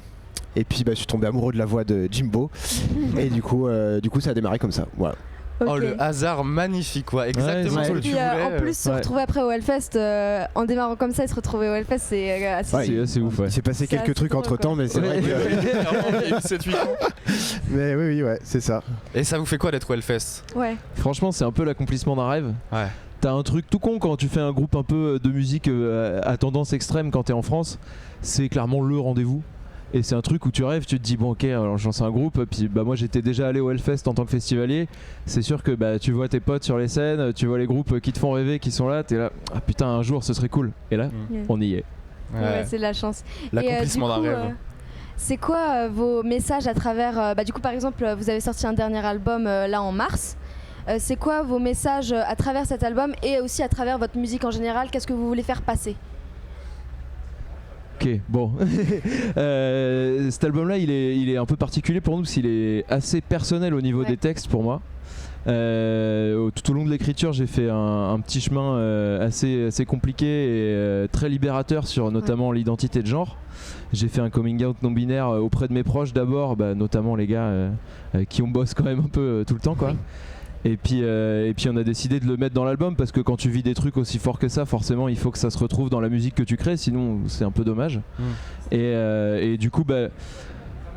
Et puis je suis tombé amoureux de la voix de Jimbo. Et du coup ça a démarré comme ça, voilà. Oh, le hasard magnifique, quoi, exactement ce que tu voulais. En plus, se retrouver après au Hellfest, en démarrant comme ça et se retrouver au Hellfest, c'est assez ouf. Ouais. Il s'est passé quelques trucs entre temps, mais c'est vrai que. Mais oui, c'est ça. Et ça vous fait quoi d'être au Hellfest? Ouais. Franchement, c'est un peu l'accomplissement d'un rêve. Ouais. T'as un truc tout con quand tu fais un groupe un peu de musique à tendance extrême quand t'es en France, c'est clairement le rendez-vous. Et c'est un truc où tu rêves, tu te dis bon ok, alors je lance un groupe, puis moi j'étais déjà allé au Hellfest en tant que festivalier. C'est sûr que tu vois tes potes sur les scènes, tu vois les groupes qui te font rêver, qui sont là, t'es là, ah putain un jour ce serait cool. Et là, on y est. Ouais, c'est de la chance. L'accomplissement d'un rêve. C'est quoi vos messages à travers, du coup par exemple vous avez sorti un dernier album là en mars. C'est quoi vos messages à travers cet album et aussi à travers votre musique en général? Qu'est-ce que vous voulez faire passer? Ok, bon. Cet album-là, il est un peu particulier pour nous parce qu'il est assez personnel au niveau des textes pour moi. Tout au long de l'écriture, j'ai fait un petit chemin assez compliqué et très libérateur sur notamment l'identité de genre. J'ai fait un coming out non binaire auprès de mes proches d'abord, notamment les gars qui on bosse quand même un peu tout le temps, quoi. Oui. Et puis on a décidé de le mettre dans l'album parce que quand tu vis des trucs aussi forts que ça, forcément il faut que ça se retrouve dans la musique que tu crées, sinon c'est un peu dommage. Et du coup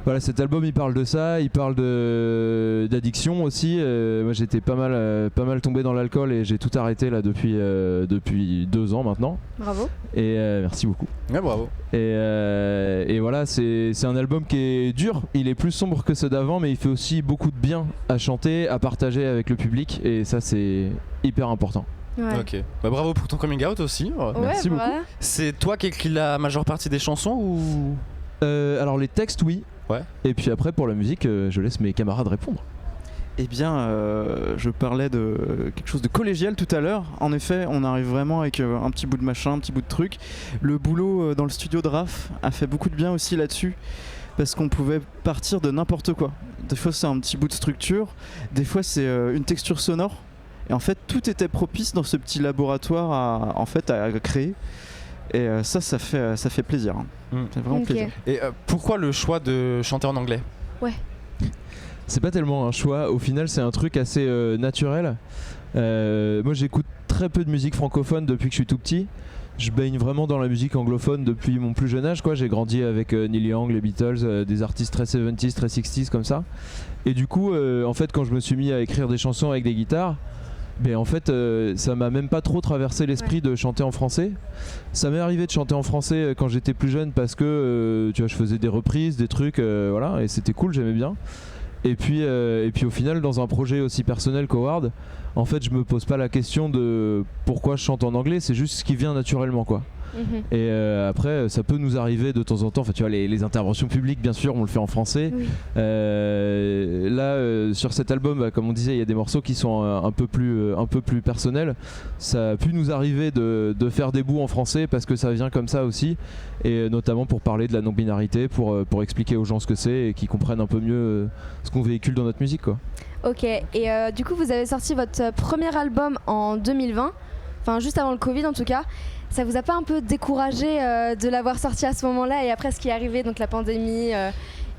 voilà, cet album il parle de ça, il parle d'addiction aussi. Moi j'étais pas mal tombé dans l'alcool et j'ai tout arrêté là depuis 2 ans maintenant. Bravo. Et merci beaucoup. Ouais, bravo. Et voilà, c'est un album qui est dur, il est plus sombre que ceux d'avant, mais il fait aussi beaucoup de bien à chanter, à partager avec le public, et ça c'est hyper important. Ouais. Ok, bravo pour ton coming out aussi. Merci beaucoup. C'est toi qui écris la majeure partie des chansons ou alors les textes oui. Ouais. Et puis après pour la musique, je laisse mes camarades répondre. Eh bien, je parlais de quelque chose de collégial tout à l'heure. En effet, on arrive vraiment avec un petit bout de machin, un petit bout de truc. Le boulot dans le studio de Raph a fait beaucoup de bien aussi là-dessus, parce qu'on pouvait partir de n'importe quoi. Des fois, c'est un petit bout de structure, des fois, c'est une texture sonore. Et en fait, tout était propice dans ce petit laboratoire à créer. Et ça fait plaisir. Ça fait vraiment plaisir. Et pourquoi le choix de chanter en anglais? Ouais. c'est pas tellement un choix. Au final, c'est un truc assez naturel. Moi, j'écoute très peu de musique francophone depuis que je suis tout petit. Je baigne vraiment dans la musique anglophone depuis mon plus jeune âge, quoi. J'ai grandi avec Neil Young, les Beatles, des artistes très 70s, très 60s comme ça. Et du coup, en fait, quand je me suis mis à écrire des chansons avec des guitares, ben en fait, ça m'a même pas trop traversé l'esprit de chanter en français. Ça m'est arrivé de chanter en français quand j'étais plus jeune parce que tu vois, je faisais des reprises, des trucs, voilà, et c'était cool, j'aimais bien. Et puis au final, dans un projet aussi personnel qu'Howard, en fait, je me pose pas la question de pourquoi je chante en anglais, c'est juste ce qui vient naturellement, quoi. Et après, ça peut nous arriver de temps en temps. Enfin, tu vois, les interventions publiques, bien sûr, on le fait en français. Oui. Là, sur cet album, comme on disait, il y a des morceaux qui sont un peu plus personnels. Ça a pu nous arriver de faire des bouts en français parce que ça vient comme ça aussi, et notamment pour parler de la non-binarité, pour expliquer aux gens ce que c'est et qu'ils comprennent un peu mieux ce qu'on véhicule dans notre musique, quoi. Ok, et du coup vous avez sorti votre premier album en 2020, enfin juste avant le Covid en tout cas. Ça vous a pas un peu découragé de l'avoir sorti à ce moment-là et après ce qui est arrivé, donc la pandémie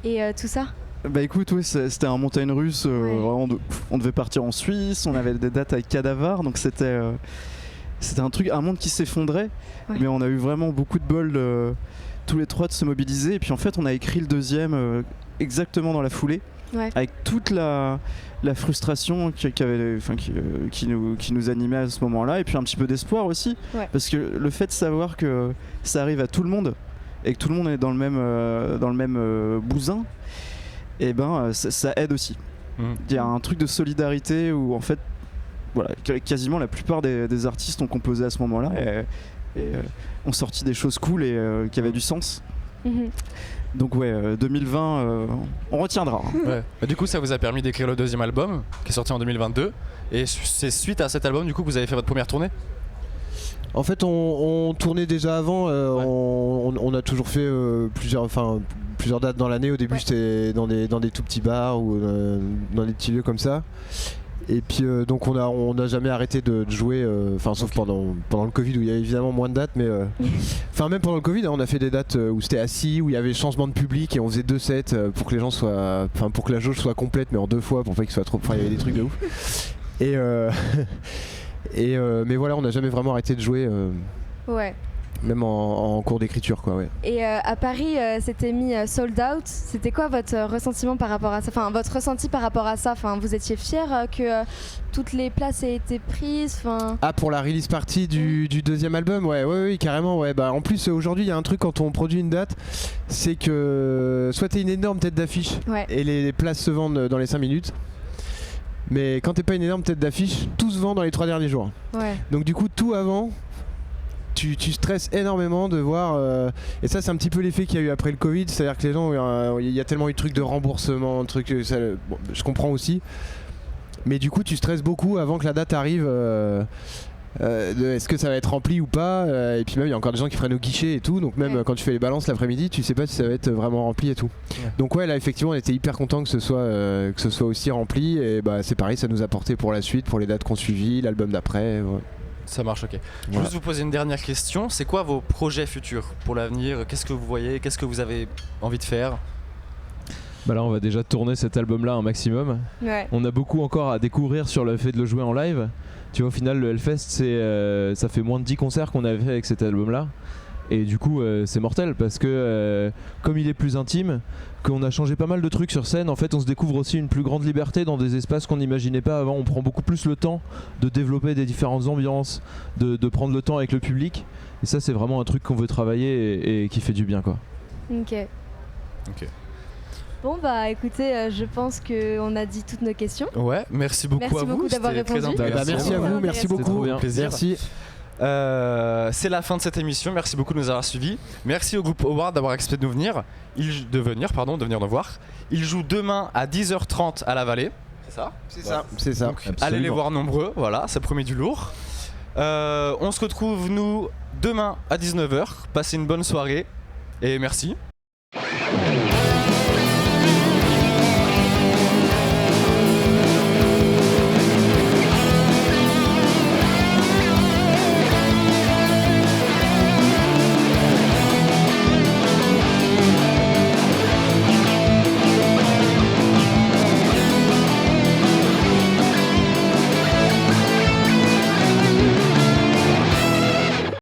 et tout ça? Bah écoute, oui, c'était un montagne russe. On devait partir en Suisse, on avait des dates avec Cadavar, donc c'était un monde qui s'effondrait. Ouais. Mais on a eu vraiment beaucoup de bol tous les trois de se mobiliser. Et puis en fait, on a écrit le deuxième exactement dans la foulée. Ouais. Avec toute la frustration qui nous animait à ce moment-là, et puis un petit peu d'espoir aussi, parce que le fait de savoir que ça arrive à tout le monde et que tout le monde est dans le même bousin, et ben ça aide aussi. Il y a un truc de solidarité où en fait, voilà, quasiment la plupart des artistes ont composé à ce moment-là et ont sorti des choses cool et qui avaient du sens. Donc ouais, 2020, on retiendra. Ouais. Bah, du coup, ça vous a permis d'écrire le deuxième album, qui est sorti en 2022. Et c'est suite à cet album, du coup, que vous avez fait votre première tournée? En fait, on tournait déjà avant. On a toujours fait plusieurs dates dans l'année. Au début, c'était dans des tout petits bars ou dans des petits lieux comme ça. Et puis donc on n'a jamais arrêté de jouer, sauf pendant le Covid où il y avait évidemment moins de dates, mais même pendant le Covid, on a fait des dates où c'était assis, où il y avait changement de public et on faisait 2 sets pour que les gens soient, pour que la jauge soit complète, mais en 2 fois pour pas qu'il soit trop, il y avait des trucs de ouf. Mais voilà, on n'a jamais vraiment arrêté de jouer. Ouais. Même en cours d'écriture, quoi, ouais. Et à Paris, c'était mis sold out. C'était quoi votre ressentiment par rapport à ça? Enfin, votre ressenti par rapport à ça. Enfin, vous étiez fiers que toutes les places aient été prises. Enfin. Ah, pour la release party du deuxième album, oui, carrément, ouais. Bah, en plus, aujourd'hui, il y a un truc quand on produit une date, c'est que soit t'es une énorme tête d'affiche et les places se vendent dans les 5 minutes. Mais quand t'es pas une énorme tête d'affiche, tout se vend dans les 3 derniers jours. Ouais. Donc du coup, tout avant. Tu stresses énormément de voir et ça c'est un petit peu l'effet qu'il y a eu après le Covid, c'est-à-dire que les gens, il y a tellement eu de trucs de remboursement, je comprends aussi, mais du coup tu stresses beaucoup avant que la date arrive, est-ce que ça va être rempli ou pas, et puis même il y a encore des gens qui freinent au guichet et tout, donc même quand tu fais les balances l'après-midi tu sais pas si ça va être vraiment rempli et tout. Donc ouais, là effectivement on était hyper contents que ce soit aussi rempli, et bah c'est pareil, ça nous a porté pour la suite, pour les dates qu'on suivit, l'album d'après. Ça marche, ok. Je vais juste vous poser une dernière question. C'est quoi vos projets futurs pour l'avenir? Qu'est-ce que vous voyez? Qu'est-ce que vous avez envie de faire? Bah là, on va déjà tourner cet album-là un maximum. Ouais. On a beaucoup encore à découvrir sur le fait de le jouer en live. Tu vois, au final, le Hellfest, ça fait moins de 10 concerts qu'on avait fait avec cet album-là. Et du coup, c'est mortel parce que comme il est plus intime, qu'on a changé pas mal de trucs sur scène, en fait on se découvre aussi une plus grande liberté dans des espaces qu'on n'imaginait pas avant. On prend beaucoup plus le temps de développer des différentes ambiances, de prendre le temps avec le public, et ça c'est vraiment un truc qu'on veut travailler et qui fait du bien, quoi. Ok. Bon bah écoutez, je pense qu'on a dit toutes nos questions. Ouais, merci beaucoup à vous. Merci beaucoup d'avoir répondu. Merci à vous, merci beaucoup. Trop bien. Plaisir. Merci. C'est la fin de cette émission, merci beaucoup de nous avoir suivis. Merci au groupe Howard d'avoir accepté de venir nous voir. Ils jouent demain à 10h30 à la Vallée. C'est ça? C'est ça. Donc, allez les voir nombreux, voilà, ça promet du lourd. On se retrouve nous demain à 19h. Passez une bonne soirée et merci.